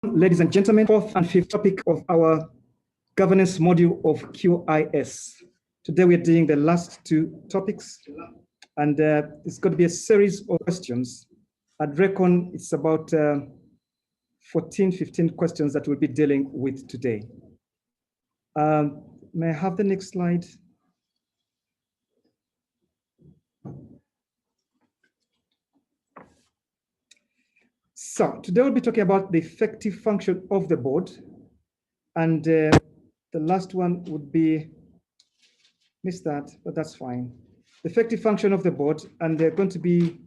Ladies and gentlemen, fourth and fifth topic of our governance module of QIS. Today we're doing the last two topics, and it's going to be a series of questions. I'd reckon it's about 14, 15 questions that we'll be dealing with today. May I have the next slide? So today we'll be talking about the effective function of the board. And the last one would be, missed that, but that's fine. The effective function of the board, and they're going to be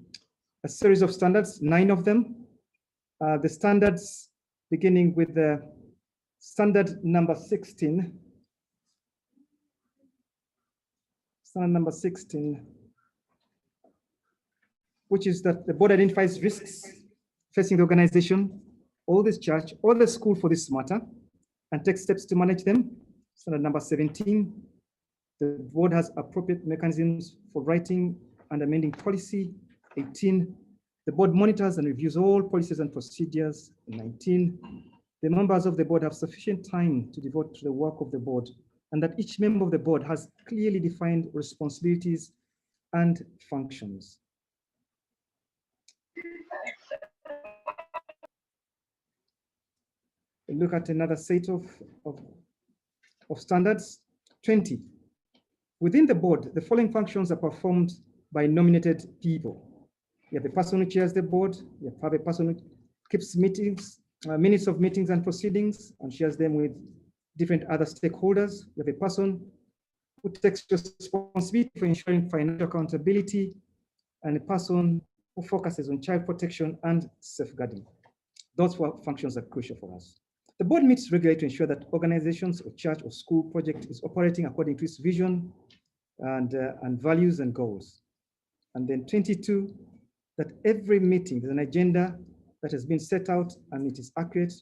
a series of standards, 9 of them. The standards beginning with the standard number 16. Standard number 16, which is that the board identifies risks facing the organization, or this church, or the school for this matter, and takes steps to manage them. Standard number 17, the board has appropriate mechanisms for writing and amending policy. 18, the board monitors and reviews all policies and procedures. 19, the members of the board have sufficient time to devote to the work of the board, and that each member of the board has clearly defined responsibilities and functions. Look at another set of standards. 20. Within the board, the following functions are performed by nominated people. You have a person who chairs the board. You have a person who keeps meetings, minutes of meetings and proceedings, and shares them with different other stakeholders. You have a person who takes responsibility for ensuring financial accountability, and a person who focuses on child protection and safeguarding. Those four functions are crucial for us. The board meets regularly to ensure that organizations or church or school project is operating according to its vision and values and goals. And then 22, that every meeting is an agenda that has been set out and it is accurate,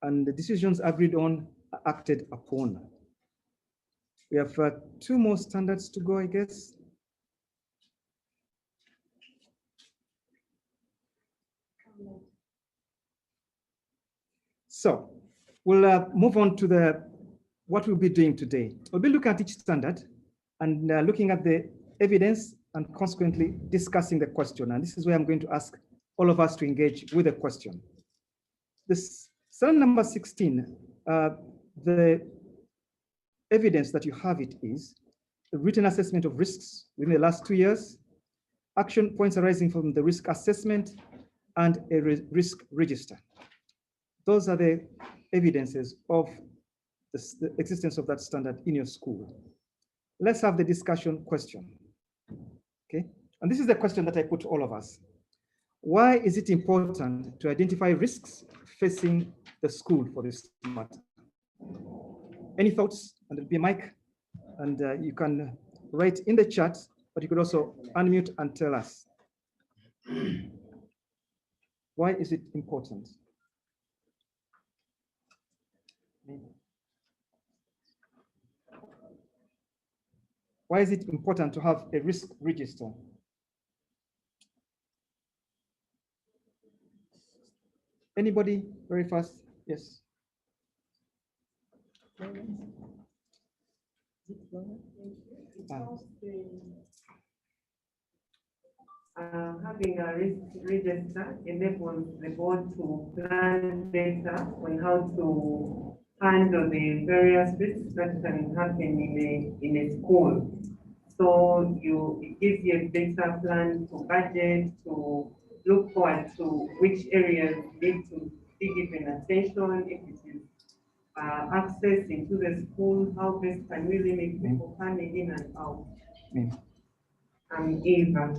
and the decisions agreed on are acted upon. We have 2 more standards to go, I guess. So we'll move on to what we'll be doing today. We'll be looking at each standard and looking at the evidence and consequently discussing the question. And this is where I'm going to ask all of us to engage with a question. This standard number 16, the evidence that you have it is a written assessment of risks within the last 2 years, action points arising from the risk assessment, and a risk register. Those are the evidences of the existence of that standard in your school. Let's have the discussion question. Okay, and this is the question that I put to all of us. Why is it important to identify risks facing the school for this matter? Any thoughts? And there'll be a mic, and you can write in the chat, but you could also unmute and tell us. Why is it important? Why is it important to have a risk register? Anybody? Very fast. Yes. Having a risk register enables the board to plan better on how to handle the various risks that can happen in a school. So it gives you a better plan to budget, to look forward to which areas need to be given attention, if it is access into the school, how best can we limit people coming in and out. Eva.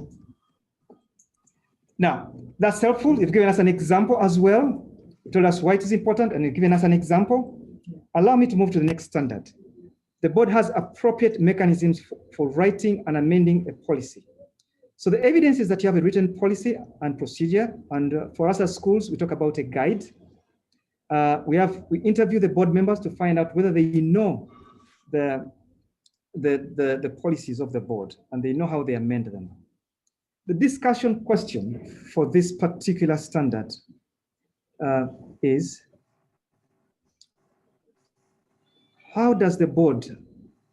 Now, that's helpful. You've given us an example as well. You told us why it is important, and you've given us an example. Allow me to move to the next standard. The board has appropriate mechanisms for writing and amending a policy. So the evidence is that you have a written policy and procedure, and for us as schools, we talk about a guide. We interview the board members to find out whether they know the policies of the board and they know how they amend them. The discussion question for this particular standard is, How does the board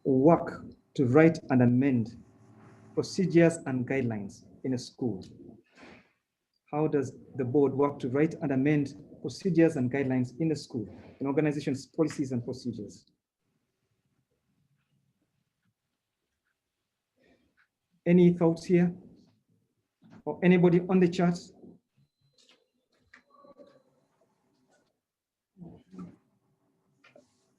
work to write and amend procedures and guidelines in a school? How does the board work to write and amend procedures and guidelines in a school, in organizations, policies and procedures? Any thoughts here? Or anybody on the chat?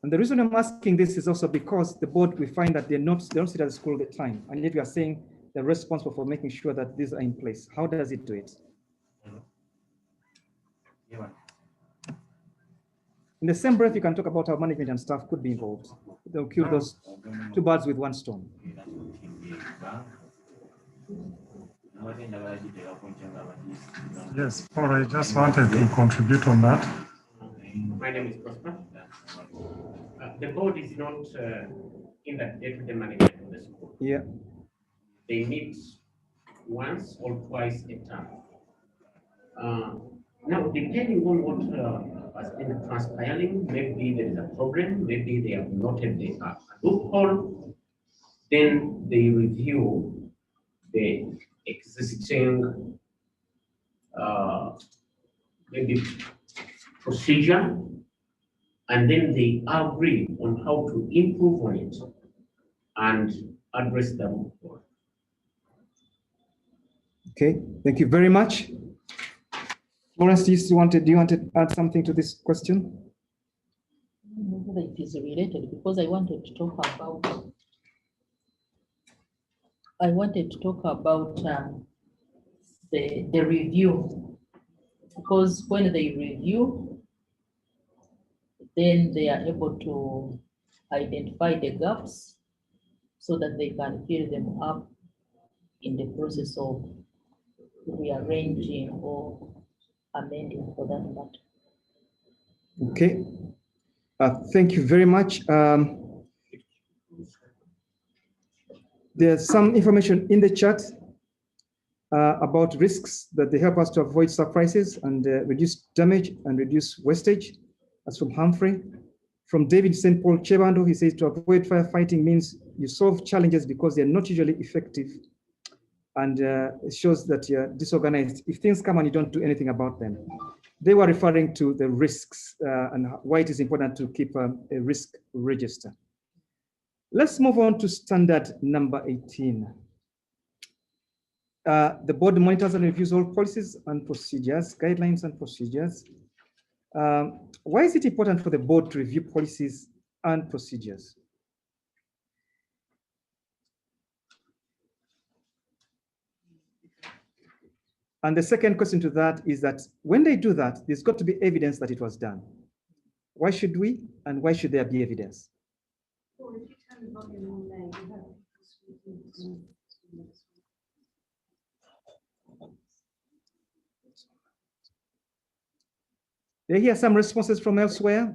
And the reason I'm asking this is also because the board, we find that they don't sit at the school all the time. And yet we are saying they're responsible for making sure that these are in place. How does it do it? In the same breath, you can talk about how management and staff could be involved. They'll kill those two birds with one stone. Yes, Paul, I just wanted to contribute on that. My name is Prosper. The board is not in the day-to-day management of the school. Yeah. They meet once or twice a term. Now, depending on what has been transpiring, maybe there is a problem, maybe they have noted a loophole, then they review the existing maybe procedure, and then they agree on how to improve on it and address them. Okay, thank you very much. Lawrence, do you want to add something to this question? It is related because I wanted to talk about the review, because when they review, then they are able to identify the gaps so that they can fill them up in the process of rearranging or amending for that matter. Okay, thank you very much. There's some information in the chat about risks that they help us to avoid surprises and reduce damage and reduce wastage. That's from Humphrey. From David St. Paul Chebando, he says to avoid firefighting means you solve challenges because they're not usually effective, and it shows that you're disorganized if things come and you don't do anything about them. They were referring to the risks and why it is important to keep a risk register. Let's move on to standard number 18. The board monitors and reviews all policies and procedures, guidelines and procedures. Why is it important for the board to review policies and procedures? And the second question to that is that when they do that, there's got to be evidence that it was done. Why should we, and why should there be evidence? They hear some responses from elsewhere.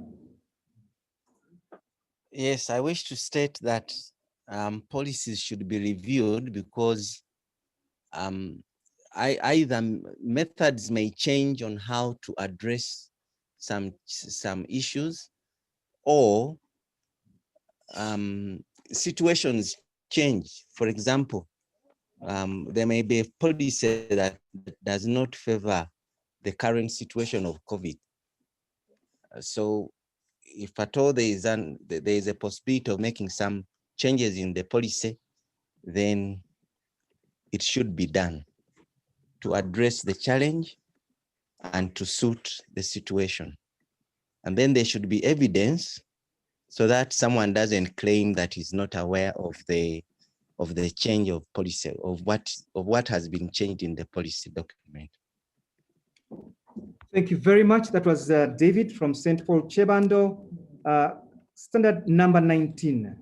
Yes, I wish to state that policies should be reviewed because either methods may change on how to address some issues, or situations change. For example, there may be a policy that does not favor the current situation of COVID. So if at all there is a possibility of making some changes in the policy, then it should be done to address the challenge and to suit the situation. And then there should be evidence so that someone doesn't claim that he's not aware of the change of policy, of what has been changed in the policy document. Thank you very much. That was David from St. Paul Chebando. Standard number 19.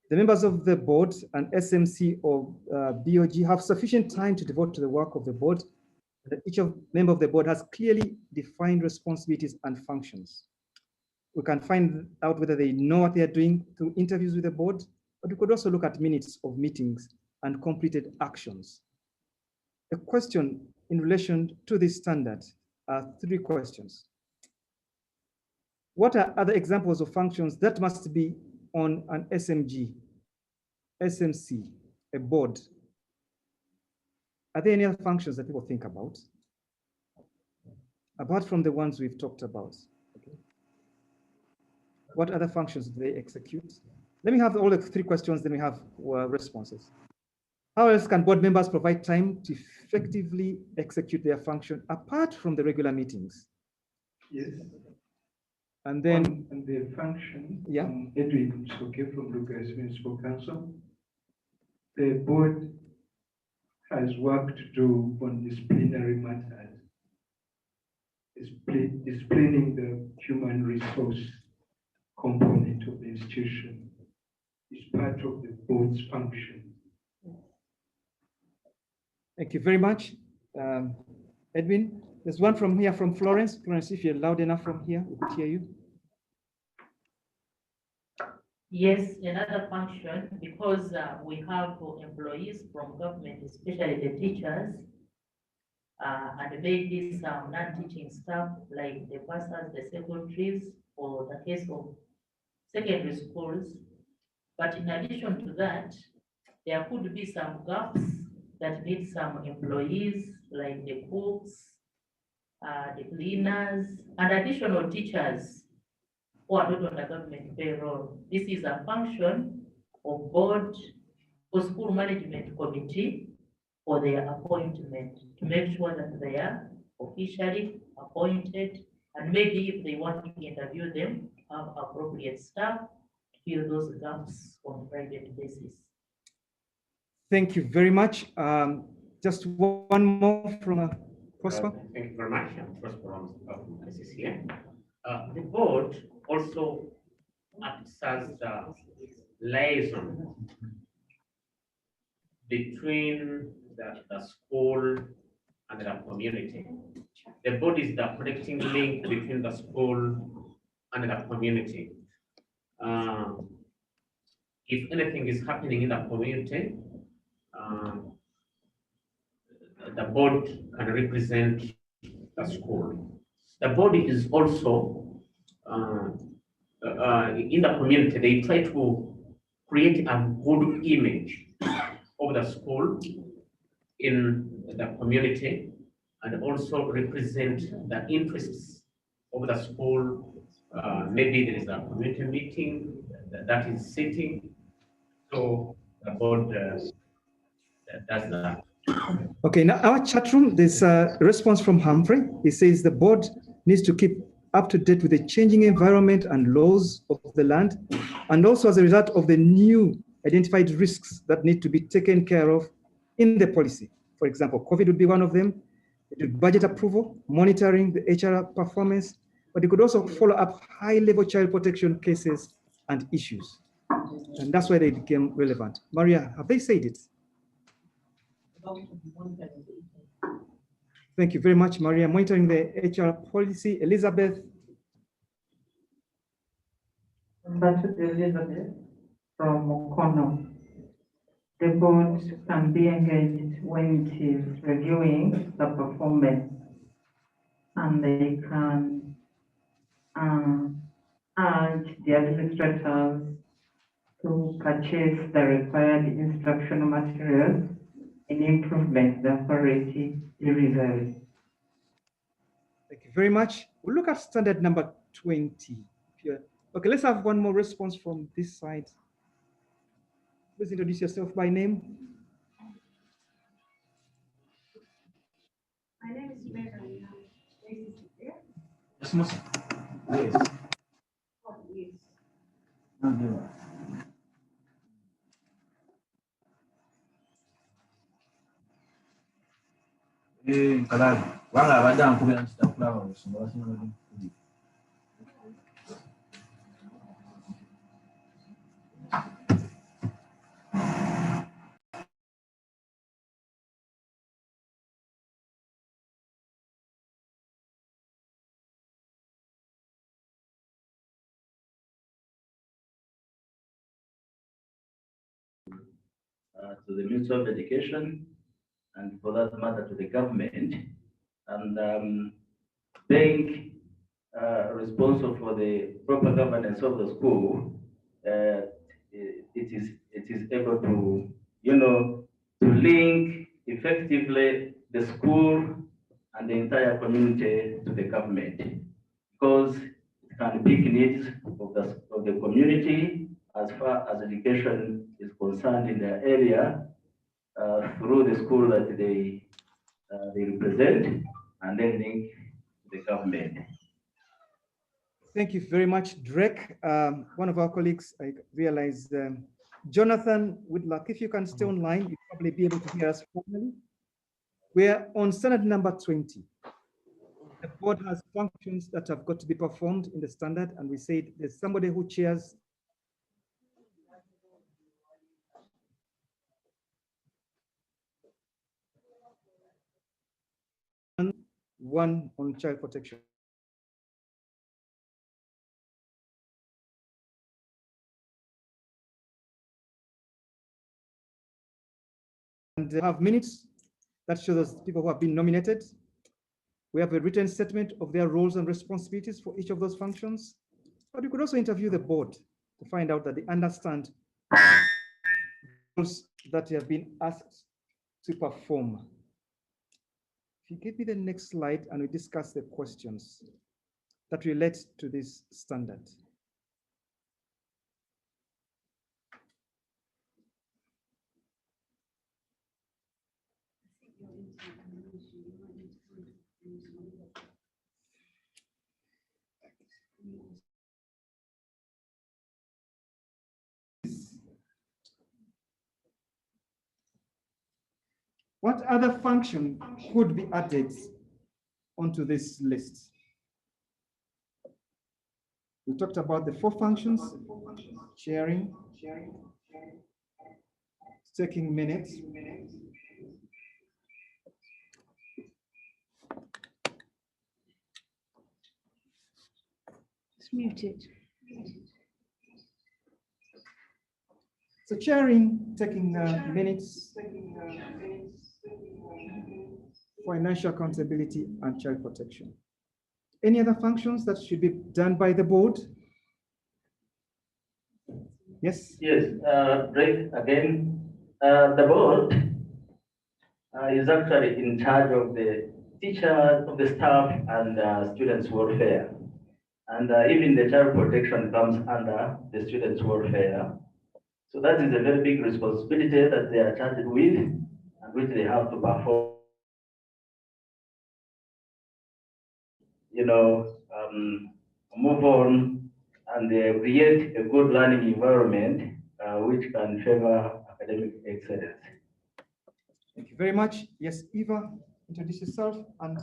The members of the board and SMC or BOG have sufficient time to devote to the work of the board. That each member of the board has clearly defined responsibilities and functions. We can find out whether they know what they are doing through interviews with the board, but we could also look at minutes of meetings and completed actions. The question in relation to this standard are three questions. What are other examples of functions that must be on an SMG, SMC, a board? Are there any other functions that people think about? Apart from the ones we've talked about. Okay. What other functions do they execute? Let me have all the three questions, then we have responses. How else can board members provide time to effectively execute their function apart from the regular meetings? Yes. And then on the function, yeah. Edwin Soke from Lucas Municipal Council, the board has work to do on disciplinary matters, explaining the human resource component of the institution is part of the board's function. Thank you very much, Edwin. There's one from here from Florence. Florence, if you're loud enough from here, we could hear you. Yes, another function, because we have employees from government, especially the teachers, and maybe some non-teaching staff like the pastors, the secretaries, or the case of secondary schools. But in addition to that, there could be some gaps that need some employees like the cooks, the cleaners, and additional teachers who are not on the government payroll. This is a function of board or school management committee for their appointment to make sure that they are officially appointed, and maybe if they want to interview them, have appropriate staff to fill those gaps on a private basis. Thank you very much. Just one more from Prosper. Thank you very much. I'm Prosper from ICCA. The board also acts as the liaison between the school and the community. The board is the connecting link between the school and the community. If anything is happening in the community, the board can represent the school. The board is also in the community. They try to create a good image of the school in the community and also represent the interests of the school. Maybe there is a community meeting that is sitting, so the board does that. Okay, now our chat room, there's a response from Humphrey. He says the board needs to keep up to date with the changing environment and laws of the land, and also as a result of the new identified risks that need to be taken care of in the policy. For example, COVID would be one of them. Budget approval, monitoring the HR performance, but it could also follow up high-level child protection cases and issues. And that's why they became relevant. Maria, have they said it? Thank you very much, Maria. Monitoring the HR policy. Elizabeth. Elizabeth from Okono. The board can be engaged when it is reviewing the performance, and they can urge the administrators to purchase the required instructional materials in improvement the authority delivers. Thank you very much. We'll look at standard number 20. Okay, let's have one more response from this side. Please introduce yourself by name. My name is Mary. Yes. Oh, yes. Kalali, wanga abadde ankubira nti takulaba okusoma basinga bali. To the Ministry of Education, and for that matter to the government, and thank responsible for the proper governance of the school, it is able to, to link effectively the school and the entire community to the government, because it can pick needs of the community as far as education is concerned in their area through the school that they represent, and then link to the government. Thank you very much, Drake. One of our colleagues, I realize, Jonathan Whitlock, if you can stay online, you'll probably be able to hear us formally. We're on standard number 20. The board has functions that have got to be performed in the standard, and we said there's somebody who chairs one on child protection. And have minutes that show those people who have been nominated. We have a written statement of their roles and responsibilities for each of those functions. But you could also interview the board to find out that they understand roles that they have been asked to perform. If you give me the next slide and we discuss the questions that relate to this standard. What other function could be added onto this list? We talked about the 4 functions: sharing, taking minutes, It's muted. so sharing, taking minutes, financial accountability, and child protection. Any other functions that should be done by the board? Yes? Yes, Drake, again, the board is actually in charge of the teachers, of the staff, and students' welfare. And even the child protection comes under the students' welfare. So that is a very big responsibility that they are charged with, and which they have to perform. Move on and create a good learning environment which can favor academic excellence. Thank you very much. Yes, Eva, introduce yourself. And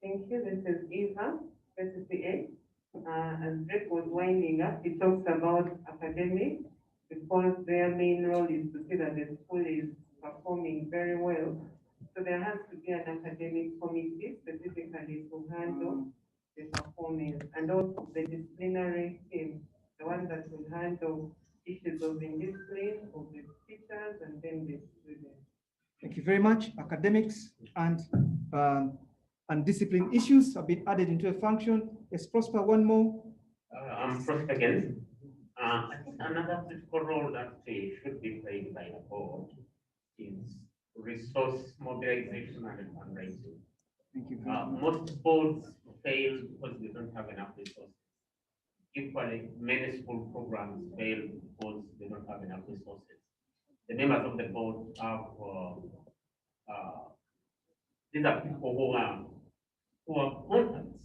Thank you. This is Eva, SCA. As Rick was winding up, he talks about academic, because their main role is to see that the school is performing very well. So there has to be an academic committee specifically to handle the performance, and also the disciplinary team, the one that will handle issues of indiscipline of the teachers and then the students. thank you very much. Academics and discipline issues have been added into a function. Yes, Prosper, one more. I'm Prosper again. I think another critical role that should be played by the board is resource mobilization and fundraising. Thank you very much. Most boards fail because they don't have enough resources. Equally, many school programs fail because they don't have enough resources. The members of the board have these are people who are contacts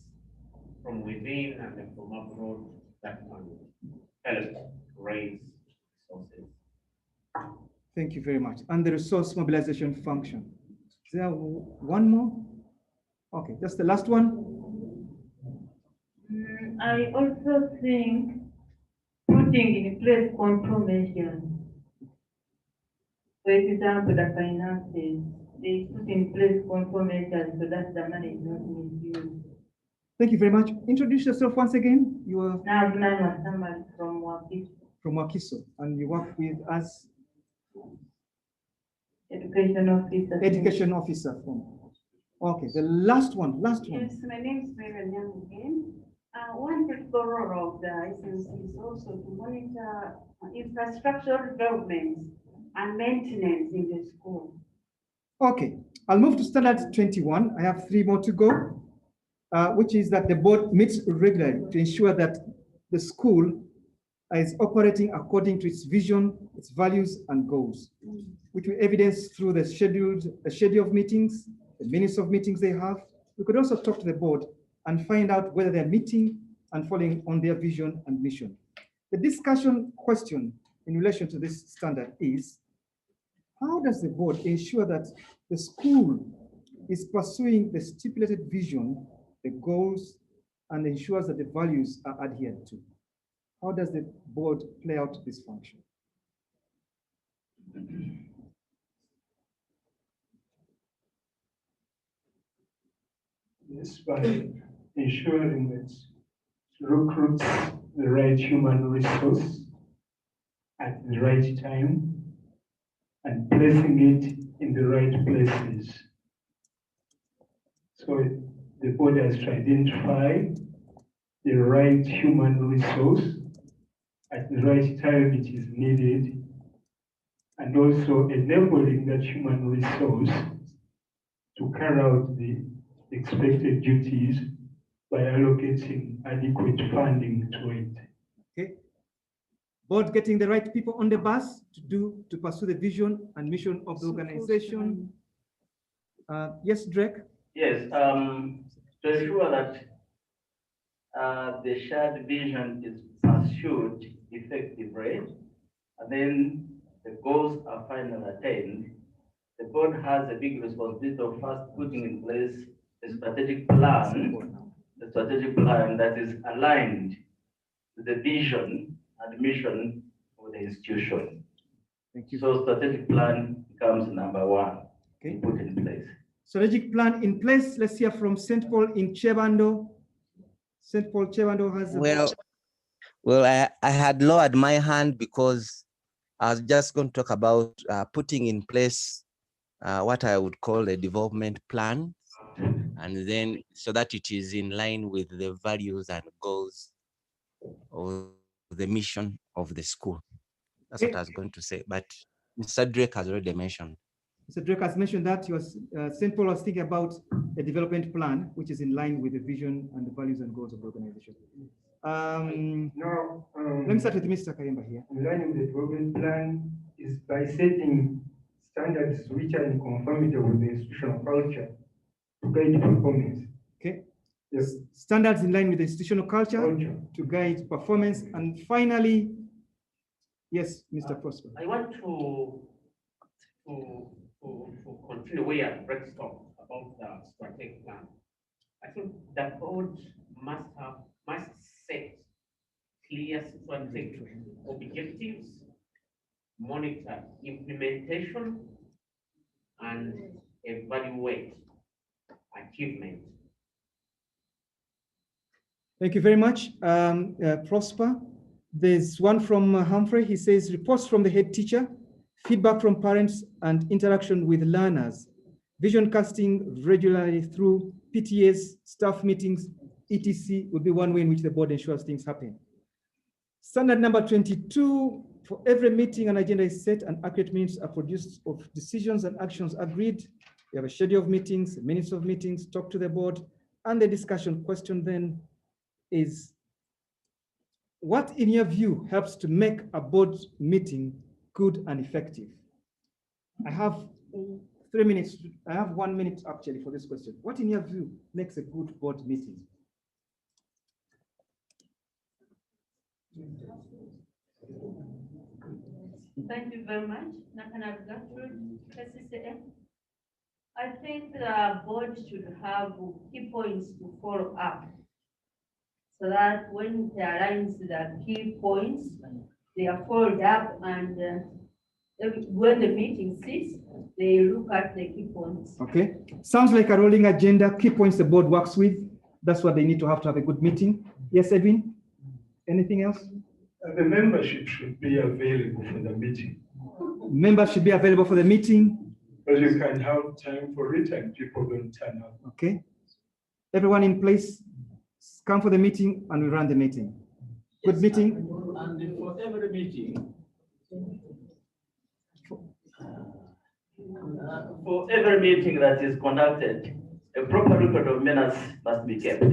from within and from abroad that can help raise resources. Thank you very much. And the resource mobilization function. Is there one more? Okay, just the last one. I also think putting in place control measures. For example, the finances, they put in place control measures so that the money is not misused. Thank you very much. Introduce yourself once again. You are Now, was somebody from Wakiso. from Wakiso, and you work with us Education officer. education officer from. Okay, the last one. Yes, my name is Mary Young again. One critical role of the ICMC is also to monitor infrastructural development and maintenance in the school. Okay, I'll move to standard 21. I have 3 more to go, which is that the board meets regularly to ensure that the school is operating according to its vision, its values and goals, which we evidence through the schedule of meetings, the minutes of meetings they have. We could also talk to the board and find out whether they're meeting and following on their vision and mission. The discussion question in relation to this standard is, how does the board ensure that the school is pursuing the stipulated vision, the goals, and ensures that the values are adhered to? How does the board play out this function? Yes, by ensuring that recruits the right human resource at the right time and placing it in the right places. So the board has to identify the right human resource at the right time it is needed, and also enabling that human resource to carry out the expected duties by allocating adequate funding to it. Okay. Board getting the right people on the bus to pursue the vision and mission of the organization. Yes, Drake? Yes, to ensure that the shared vision is pursued effectively, and then the goals are finally attained, the board has a big responsibility of first putting in place a strategic plan that is aligned to the vision and mission of the institution. Thank you. So strategic plan becomes number 1, Okay. put in place. Strategic plan in place. Let's hear from St. Paul in Chebando. St. Paul Chebando has Well, I had lowered my hand because I was just going to talk about putting in place what I would call a development plan, and then so that it is in line with the values and goals of the mission of the school. That's what I was going to say, but Mr. Drake has already mentioned. Mr. Drake has mentioned that he was, St. Paul was thinking about a development plan, which is in line with the vision and the values and goals of the organization. Let me start with Mr. Kayemba here. In line with the development plan is by setting standards which are in conformity with the institutional culture to guide performance. Okay. Yes. Standards in line with the institutional culture to guide performance. And finally, yes, Mr. Prosper. I want to continue where Brett stopped about the strategic plan. I think the board must set clear strategic objectives, monitor implementation, and evaluate achievement. Thank you very much, Prosper. There's one from Humphrey. He says, reports from the head teacher, feedback from parents, and interaction with learners. Vision casting regularly through PTAs, staff meetings, etc. would be one way in which the board ensures things happen. Standard number 22, for every meeting, an agenda is set and accurate minutes are produced of decisions and actions agreed. We have a schedule of meetings, minutes of meetings, talk to the board, and the discussion question then is, what in your view helps to make a board meeting good and effective? I have 3 minutes. I have 1 minute actually for this question. What in your view makes a good board meeting? Thank you very much. I think the board should have key points to follow up, so that when they align the key points, they are followed up, and when the meeting sits, they look at the key points. Okay, sounds like a rolling agenda, key points the board works with. That's what they need to have a good meeting. Yes, Edwin? Anything else? The membership should be available for the meeting. Members should be available for the meeting. Because you can have time for it and people don't turn up. Okay. Everyone in place, come for the meeting and we run the meeting. Good meeting. And for every meeting, that is conducted, a proper record of minutes must be kept.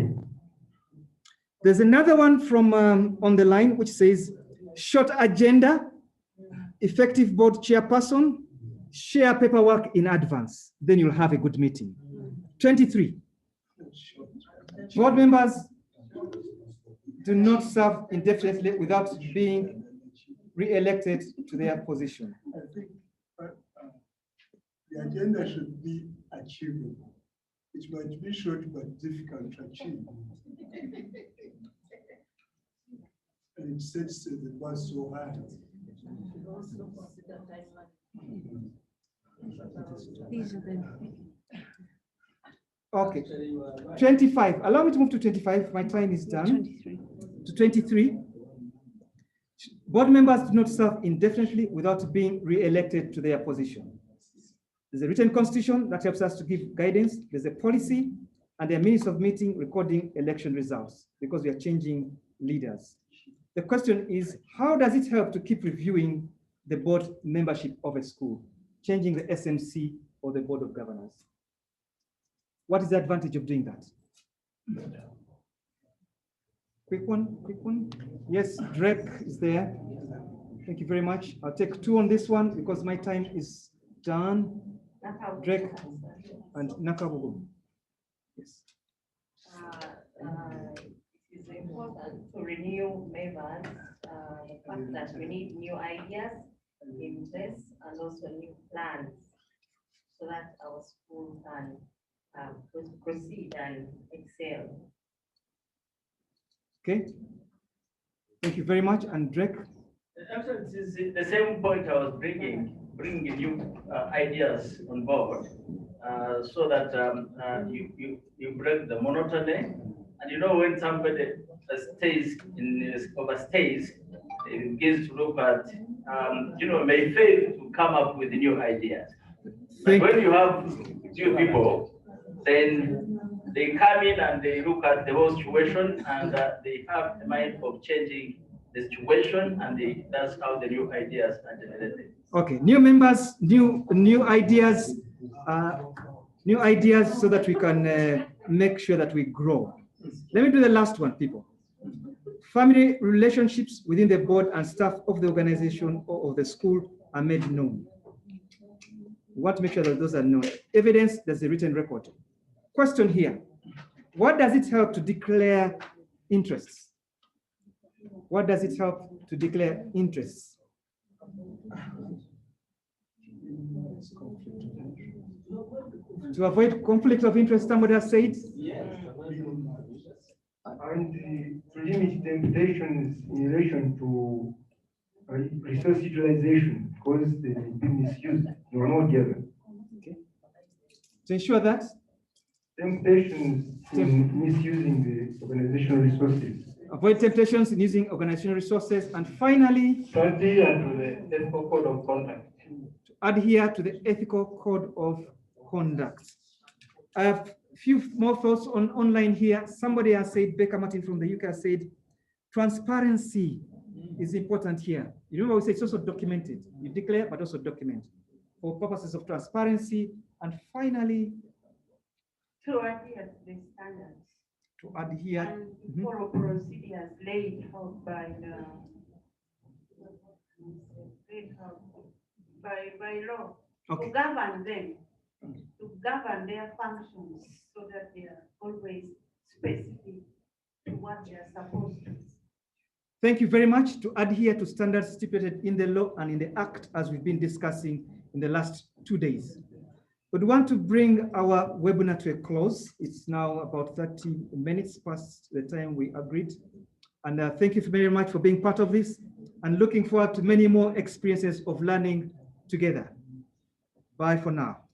There's another one from on the line which says short agenda, effective board chairperson, share paperwork in advance. Then you'll have a good meeting. 23. Board members do not serve indefinitely without being re-elected to their position. I think the agenda should be achievable. It might be short but difficult to achieve. And it sets the bar so high. Okay, 25. Allow me to move to 25. My time is done. 23. To 23. Board members do not serve indefinitely without being re-elected to their position. There's a written constitution that helps us to give guidance. There's a policy and there are minutes of meeting recording election results because we are changing leaders. The question is, how does it help to keep reviewing the board membership of a school, changing the SMC or the board of governors? What is the advantage of doing that? Quick one, quick one. Yes, Drake is there. Thank you very much. I'll take 2 on this one because my time is done. Drake and Nakabugu. Yes. It is important to renew members, the fact that we need new ideas in place and also new plans so that our school can proceed and excel. Okay. Thank you very much. And Drake? Actually, it's the same point I was bringing new ideas on board so that you break the monotony. And you know, when somebody overstays, it begins to look at, may fail to come up with new ideas. But when you have new people, then they come in and they look at the whole situation and they have a mind of changing the situation, and that's how the new ideas are generated. Okay, new members, new ideas, so that we can make sure that we grow. Let me do the last one, people. Family relationships within the board and staff of the organization or of the school are made known. We want to make sure that those are known. Evidence, there's a written record. Question here, what does it help to declare interests? What does it help to declare interests? To avoid conflict of interest, somebody has said? And to limit temptations in relation to resource utilization, because they've been misused, they were not given. Okay. To ensure that? Temptations in misusing the organizational resources. Avoid temptations in using organizational resources. And finally, to adhere to the ethical code of conduct. To adhere to the ethical code of conduct. I have a few more thoughts on online here. Somebody has said, Becca Martin from the UK has said, transparency is important here. You remember we say it's also documented. You declare, but also document for purposes of transparency. And finally, to adhere to the standards. To adhere. And follow procedures laid out by law. Okay. To govern them, to govern their functions so that they are always specific to what they are supposed to. Thank you very much. To adhere to standards stipulated in the law and in the act, as we've been discussing in the last 2 days. We want to bring our webinar to a close. It's now about 30 minutes past the time we agreed. And thank you very much for being part of this and looking forward to many more experiences of learning together. Bye for now.